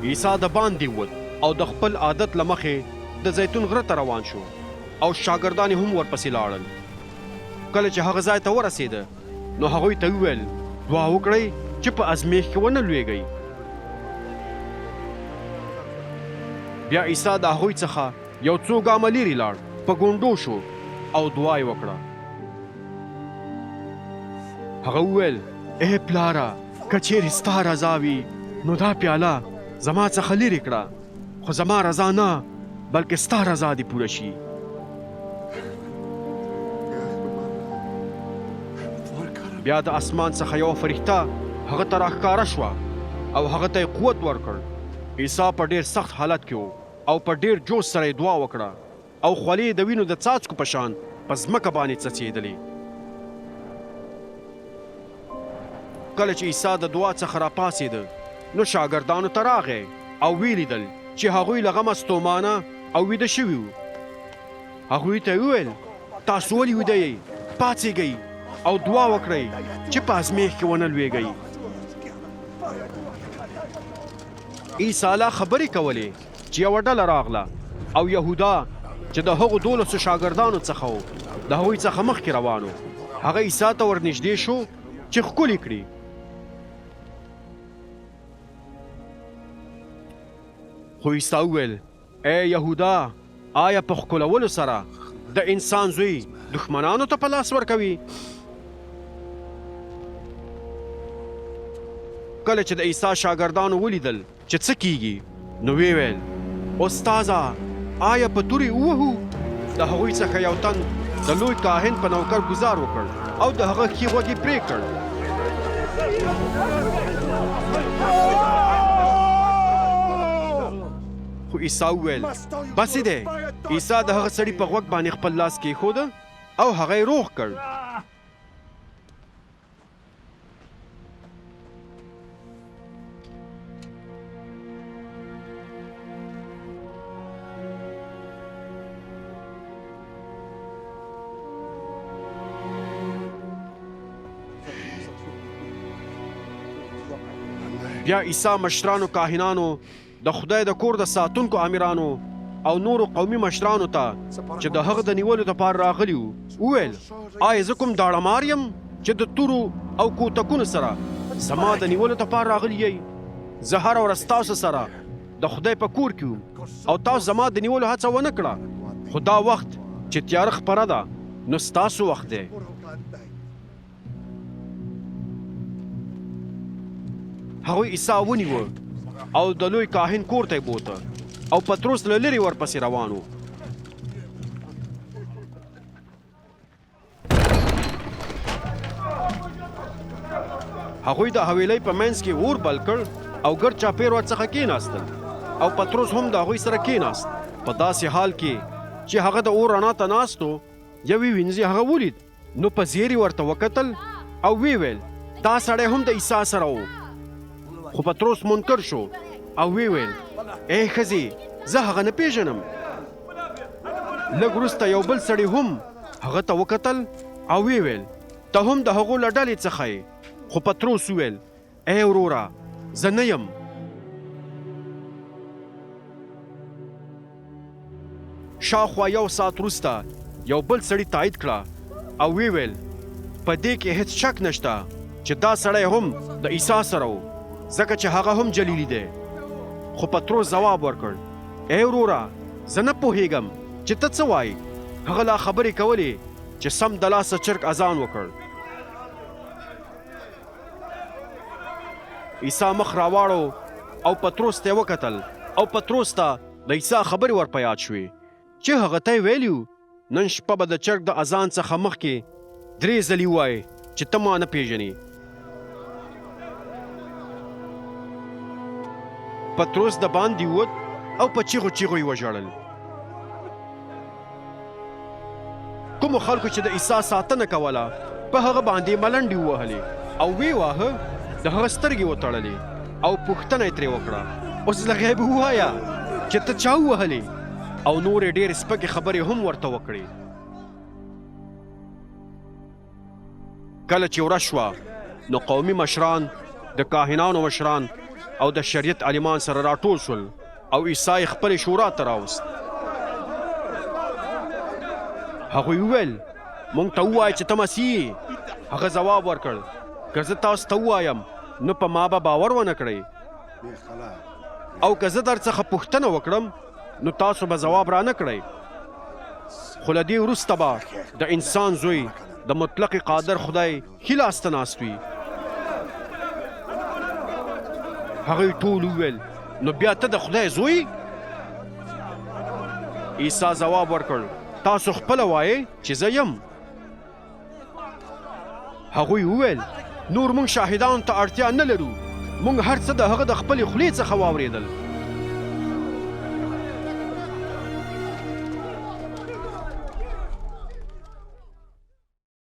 عیسی د باندې ووت او د خپل عادت له مخې د زیتون غره ته روان شو او شاګردان هم ورپسې لاړل. کله چې هغه ځای ته ورسېده نو هغوی ته وویل دعا وکړئ چې په ازمیښت کې ونه لویږئ. بیا عیسی د هغوی څخه یو څو ګامه لرې لاړ، په ګونډو شو او دعا یې وکړه. هغه وویل ای پلاره، که چیرې ستا رضا وي نو دا پیاله زما څخه لرې کړه، خو زما رضا نه بلکې ستا رضا دې پوره شي. بیا د اسمان څخه یو فرښته هغه ته راښکاره شوه او هغه ته یې قوت ورکړ. عیسی په ډېر سخت حالت کې و او په ډېر جوش سره یې دعا وکړه او خولې یې د وینو د څاڅکو په شان په ځمکه باندې څڅېدلې. کله چې عیسی د دعا څخه راپاڅېده نو شاګردانو ته راغی او ویې لیدل چې هغوی له غمه ستومانه او ویده شوي وو. هغوی ته یې وویل تاسو ولې ویده یئ؟ پاڅېږئ او دعا وکړئ چې په ازمیښت کې ونه لویږئ. عیسی لا خبرې کولې چې یوه ډله راغله او یهودا چې د هغو 12 شاګردانو څخه و د هغوی څخه مخکې روان و. هغه عیسی ته ورنږدې شو چې ښکل یې کړي. خو عیسی وویل ای یهودا، آیا په ښکلولو سره د انسان زوی دښمنانو ته په لاس ورکوي؟ کله چې د عیسی شاګردانو ولیدل چې څه کیږي نو ویې ویل استاذه، آیا په تورې ووهو؟ د هغوی څخه یو تن د لوی کاهن په نوکر ګزار وکړ او د هغه ښي غوږ یې پرې کړ. خو عیسی وویل بسې دی. عیسی د هغه سړي په غوږ باندې خپل لاس کېښوده او هغه یې روغ کړ. بیا عیسی مشرانو کاهنانو، د خدای د کور د ساتونکو امیرانو او نورو قومي مشرانو ته چې د هغه د نیولو لپاره راغلي وو وویل آیا زه کوم داړمار یم چې د تورو او کوتکونو سره زما د نیولو لپاره راغلي یئ؟ زه هره ورځ تاسو سره د خدای په کور کې وم او تاسو زما د نیولو هڅه ونه کړه. خو دا وخت چې تیاره خپره ده نو ستاسو وخت دی. هغوی عیسی ونیوه او د لوی کاهن کور ته یې بوته او پطرس له لرې ورپسې روان و. هغوی د حویلۍ په منځ کې اور بل کړ او ګرد چاپېر ورڅخه کېناستل او پطرس هم د هغوی سره کېناست. په داسې حال کې چې هغه د اور رڼا ته ناست و، یوې وینځې هغه ولید نو په ځیر یې ورته وکتل او ویې ویل دا سړی هم د عیسی سره و. خو پطرس منکر شو او وی ویل ای ښځې، زه هغه نه پیژنم. لږ وروسته یو بل سړي هم هغه ته وکتل او وی ویل ته هم د هغو له ډلې څخه یې. خو پطرس وویل ای وروره، زه نه یم. شاوخوا 1 ساعت وروسته یو بل سړي تایید کړه او وی ویل په دې کې هیڅ شک نشته چې دا سړی هم د عیسی سره و، ځکه چې هغه هم جلیلی دی. خو پطرس ځواب ورکړ ای وروره، زه نه پوهیږم چې ته څه وایې. هغه لا خبرې کولې چې سم د لاسه چرګ اذان وکړ. عیسی مخ راواړو او پطرس ته یې وکتل او پطرس ته د عیسی خبرې ور په یاد شوې چې هغه ته یې ویلي وو نن شپه به د چرګ د اذان څخه مخکې 3 ځلې ووایې چې ته ما نه پیژنې. پطرس د باندې ووت او په چیغو چیغو یې وژړل. کومو خلکو چې د عیسی ساتنه کوله په هغه باندې ملنډې ووهلې او ویې واهه، د هغه سترګې وتړلې او پوښتنه یې ترې وکړه اوس له غیبه ووایه چې ته چا ووهلې، او نورې ډېرې سپکې خبرې هم ورته وکړې. کله چې ورځ شوه نو قومي مشران، د کاهنانو مشران او د شریعت عالمان سره راټول شول او عیسی خپل شورا ته راوست. هغوی وویل مونږ ته ووایه چې ته مسیح یې. هغه ځواب ورکړ که زه تاسو ته ووایم نو په ما به باور ونه کړئ او که زه درڅخه پوښتنه وکړم نو تاسو به ځواب را نه کړئ. خو له دې وروسته به د انسان زوی د مطلق قادر خدای ښي لاس ته ناست وي. هغوی ټول وویل نو بیا ته د خدای زوی؟ عیسی ځواب ورکړ تاسو خپله وایئ چې زه یم. هغوی وویل نور موږ شاهدانو ته اړتیا نه لرو، موږ هر څه د هغه د خپلې خولې څخه واورېدل.